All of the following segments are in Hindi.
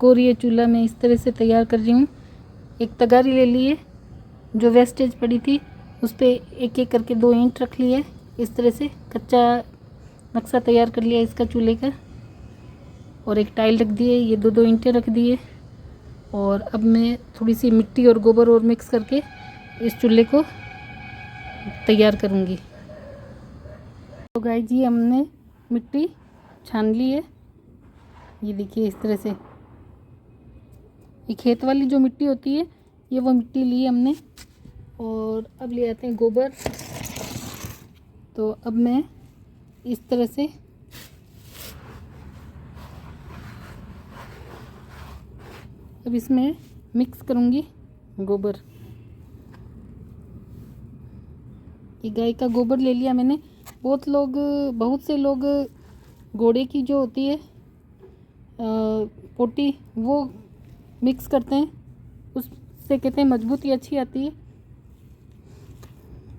और ये चूल्हा मैं इस तरह से तैयार कर रही हूँ। एक तगारी ले ली है, जो वेस्टेज पड़ी थी उस पर एक एक करके 2 ईंट रख लिए। इस तरह से कच्चा नक्शा तैयार कर लिया इसका चूल्हे का। और एक टाइल रख दिए, ये 2 ईंटें रख दिए। और अब मैं थोड़ी सी मिट्टी और गोबर और मिक्स करके इस चूल्हे को तैयार करूँगी। तो गाइस जी, हमने मिट्टी छान ली है। ये देखिए इस तरह से, ये खेत वाली जो मिट्टी होती है, ये वो मिट्टी ली है हमने। और अब ले आते हैं गोबर। तो अब मैं इस तरह से अब इसमें मिक्स करूँगी गोबर। ये गाय का गोबर ले लिया मैंने। बहुत से लोग घोड़े की जो होती है पोटी, वो मिक्स करते हैं, उससे कहते हैं मजबूती अच्छी आती है।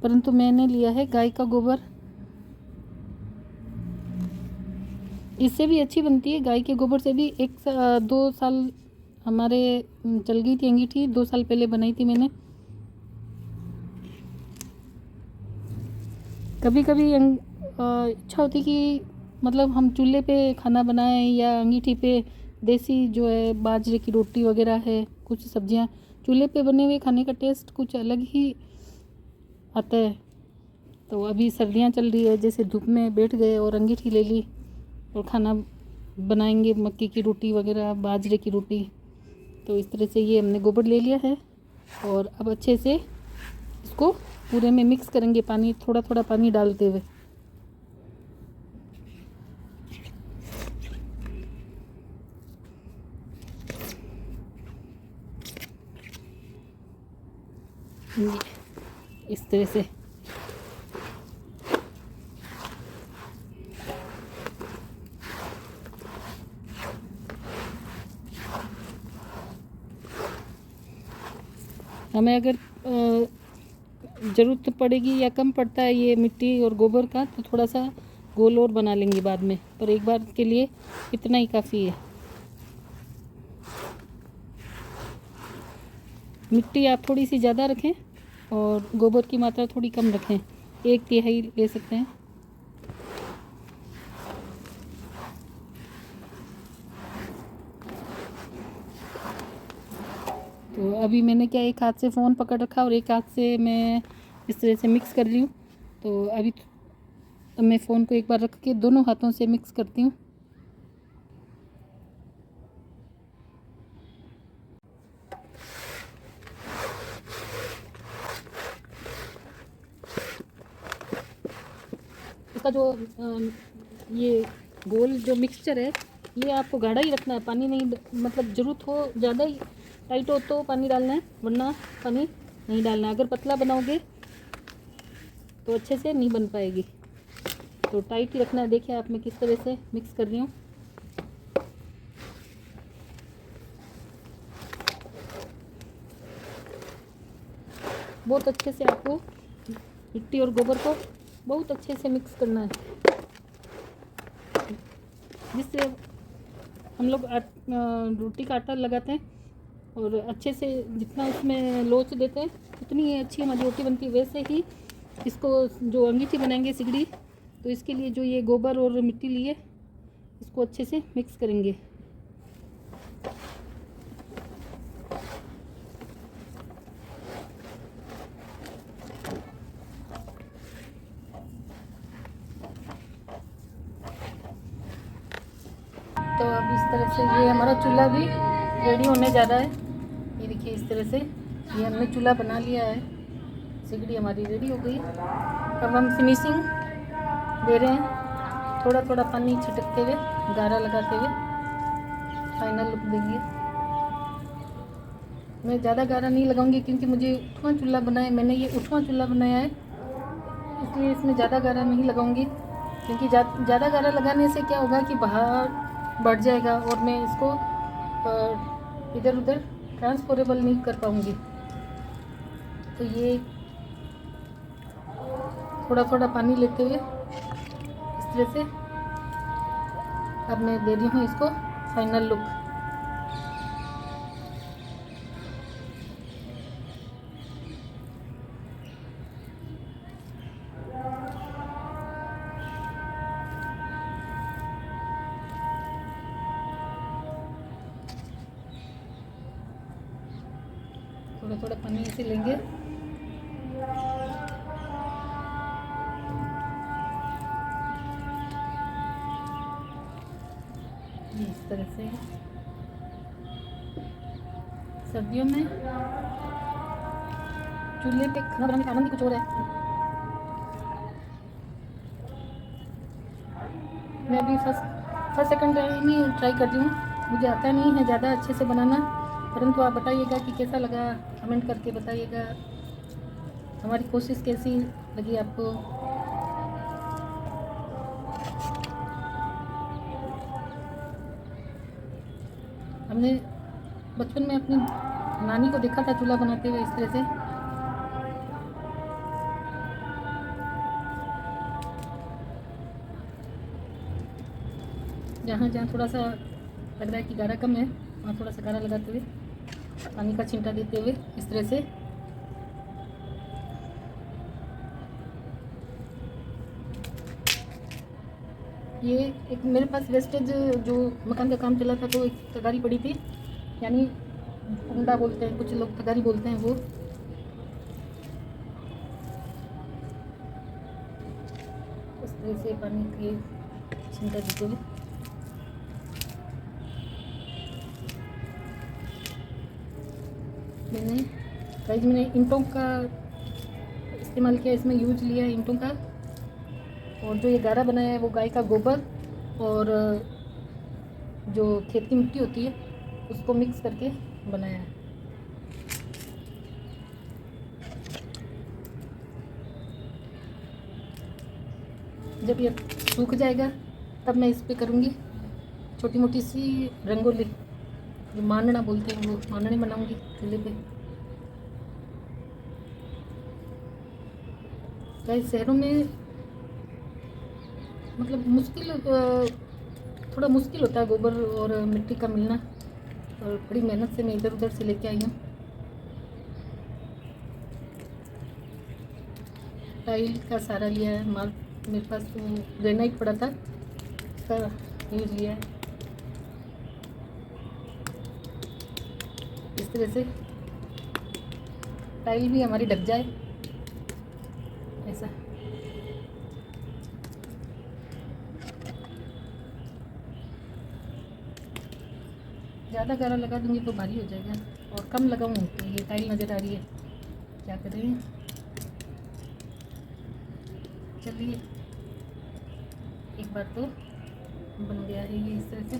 परंतु मैंने लिया है गाय का गोबर, इससे भी अच्छी बनती है। गाय के गोबर से भी 2 साल हमारे चल गई थी अंगीठी। 2 साल पहले बनाई थी मैंने। कभी कभी इच्छा होती कि मतलब हम चूल्हे पे खाना बनाएं या अंगीठी पे देसी जो है बाजरे की रोटी वगैरह है, कुछ सब्जियां, चूल्हे पे बने हुए खाने का टेस्ट कुछ अलग ही आता है। तो अभी सर्दियां चल रही है, जैसे धूप में बैठ गए और अंगीठी ले ली और खाना बनाएंगे, मक्की की रोटी वगैरह, बाजरे की रोटी। तो इस तरह से ये हमने गोबर ले लिया है। और अब अच्छे से इसको पूरे में मिक्स करेंगे, पानी थोड़ा थोड़ा पानी डालते हुए। इस तरह से हमें अगर ज़रूरत पड़ेगी या कम पड़ता है ये मिट्टी और गोबर का, तो थोड़ा सा गोल और बना लेंगे बाद में, पर एक बार के लिए इतना ही काफ़ी है। मिट्टी आप थोड़ी सी ज़्यादा रखें और गोबर की मात्रा थोड़ी कम रखें, 1/3 ले सकते हैं। तो अभी मैंने क्या, एक हाथ से फ़ोन पकड़ रखा और एक हाथ से मैं इस तरह से मिक्स कर रही हूँ। तो अभी मैं फ़ोन को एक बार रख के दोनों हाथों से मिक्स करती हूँ। इसका जो ये गोल जो मिक्सचर है, ये आपको गाढ़ा ही रखना है, पानी नहीं, मतलब ज़रूरत हो ज़्यादा ही टाइट हो तो पानी डालना है, वरना पानी नहीं डालना है। अगर पतला बनाओगे तो अच्छे से नहीं बन पाएगी, तो टाइट ही रखना है। देखिए आप, मैं किस तरह से मिक्स कर रही हूँ। बहुत अच्छे से आपको मिट्टी और गोबर को बहुत अच्छे से मिक्स करना है, जिससे हम लोग रोटी का आटा लगाते हैं और अच्छे से जितना उसमें लोच देते हैं उतनी अच्छी हमारी रोटी बनती है। वैसे ही इसको जो अंगीठी बनाएंगे सिगड़ी, तो इसके लिए जो ये गोबर और मिट्टी लिए, इसको अच्छे से मिक्स करेंगे। तो अब इस तरह से ये हमारा चूल्हा भी रेडी होने जा रहा है। ये देखिए इस तरह से ये हमने चूल्हा बना लिया है, सिगड़ी हमारी रेडी हो गई। अब हम फिनिशिंग दे रहे हैं, थोड़ा थोड़ा पानी छिटकते हुए, गारा लगाते हुए फाइनल लुक देंगे। मैं ज़्यादा गारा नहीं लगाऊंगी क्योंकि मुझे उठवां चूल्हा बनाया, मैंने ये उठवां चूल्हा बनाया है, इसलिए इसमें ज़्यादा गारा नहीं लगाऊंगी। क्योंकि ज़्यादा गारा लगाने से क्या होगा कि बाहर बढ़ जाएगा और मैं इसको इधर उधर ट्रांसफरेबल नहीं कर पाऊंगी। तो ये थोड़ा थोड़ा पानी लेते हुए इस तरह से अब मैं दे रही हूँ इसको फाइनल लुक। थोड़ा थोड़ा पानी ऐसे लेंगे। इस तरह से सर्दियों में चूल्हे पे खाना बनाने का आनंद ही कुछ और है। मैं अभी फर्स्ट सेकंड टाइम ही ट्राई कर रही हूँ। मुझे आता नहीं है ज़्यादा अच्छे से बनाना, परंतु आप बताइएगा कि कैसा लगा, कमेंट करके बताइएगा हमारी कोशिश कैसी लगी आपको। हमने बचपन में अपनी नानी को देखा था चूल्हा बनाते हुए इस तरह से। जहाँ जहाँ थोड़ा सा लग रहा है कि गाढ़ा कम है, वहाँ थोड़ा सा गाढ़ा लगाते हुए, पानी का छींटा देते हुए इस तरह से। ये एक मेरे पास वेस्टेज जो मकान का काम चला था, तो एक तगारी पड़ी थी, यानी कुंडा बोलते हैं, कुछ लोग तगारी बोलते हैं। वो इस तरह से पानी के छींटा देते हुए मैंने ईंटों का इस्तेमाल किया, इसमें यूज लिया है ईंटों का। और जो ये गारा बनाया है वो गाय का गोबर और जो खेत की मिट्टी होती है उसको मिक्स करके बनाया है। जब ये सूख जाएगा तब मैं इस पे करूँगी छोटी मोटी सी रंगोली, जो मांडना बोलते हैं, वो मांडनी बनाऊँगी चूल्हे पे। कई शहरों में मतलब थोड़ा मुश्किल होता है गोबर और मिट्टी का मिलना, और बड़ी मेहनत से मैं इधर उधर से लेके आई हूँ। टाइल का सहारा लिया है, मेरे पास तो ग्रेनाइट पड़ा था, उसका यूज लिया है। इस तरह से टाइल भी हमारी ढक जाए ऐसा। ज़्यादा गारा लगा दूंगी तो भारी हो जाएगा, और कम लगाऊँ तो ये टाइल नज़र आ रही है, क्या करें। चलिए, एक बार तो बन गया है ये इस तरह से।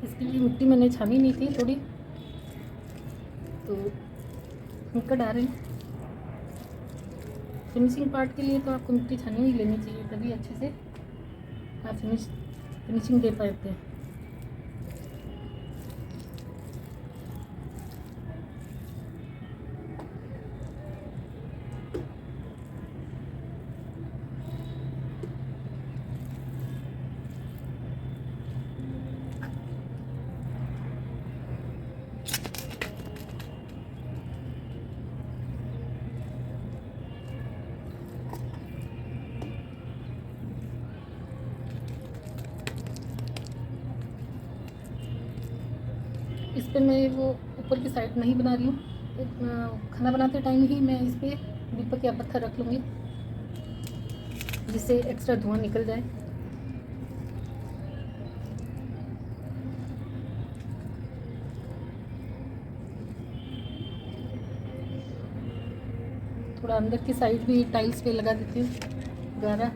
इसके लिए मिट्टी मैंने छानी नहीं थी थोड़ी, तो निकट आ रहे हैं। फिनिशिंग पार्ट के लिए तो आपको मिट्टी छानी ही लेनी चाहिए, तभी अच्छे से आप फिनिशिंग दे पाते हैं। इस पर मैं वो ऊपर की साइड नहीं बना रही हूँ, खाना बनाते टाइम ही मैं इस पर दीपक या पत्थर रख लूँगी, जिससे एक्स्ट्रा धुआं निकल जाए। थोड़ा अंदर की साइड भी टाइल्स पे लगा देती हूँ गारा।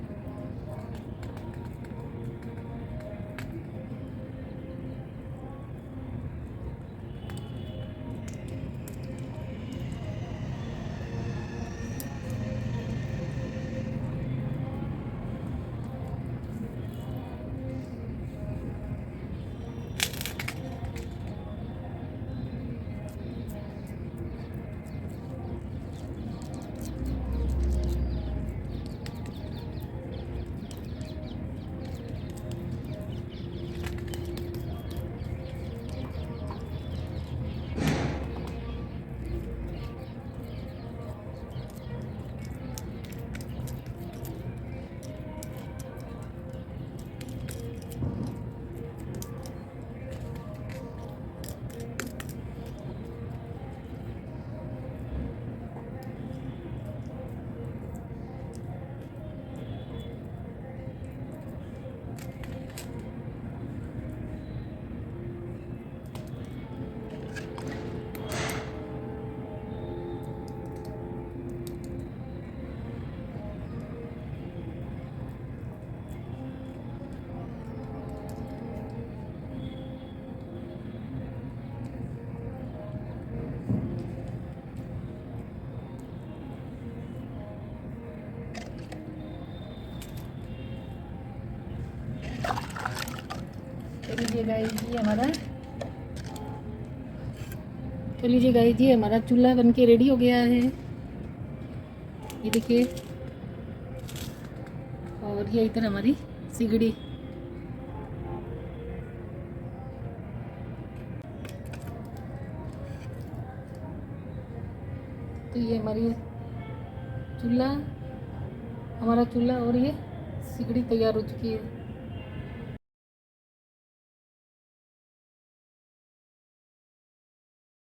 लीजिए गाइस जी हमारा तो लीजिए गाइस जी हमारा चूल्हा बनके रेडी हो गया है, ये देखिए। और ये इधर हमारी सिगड़ी। तो ये हमारा चूल्हा और ये सिगड़ी तैयार हो चुकी है।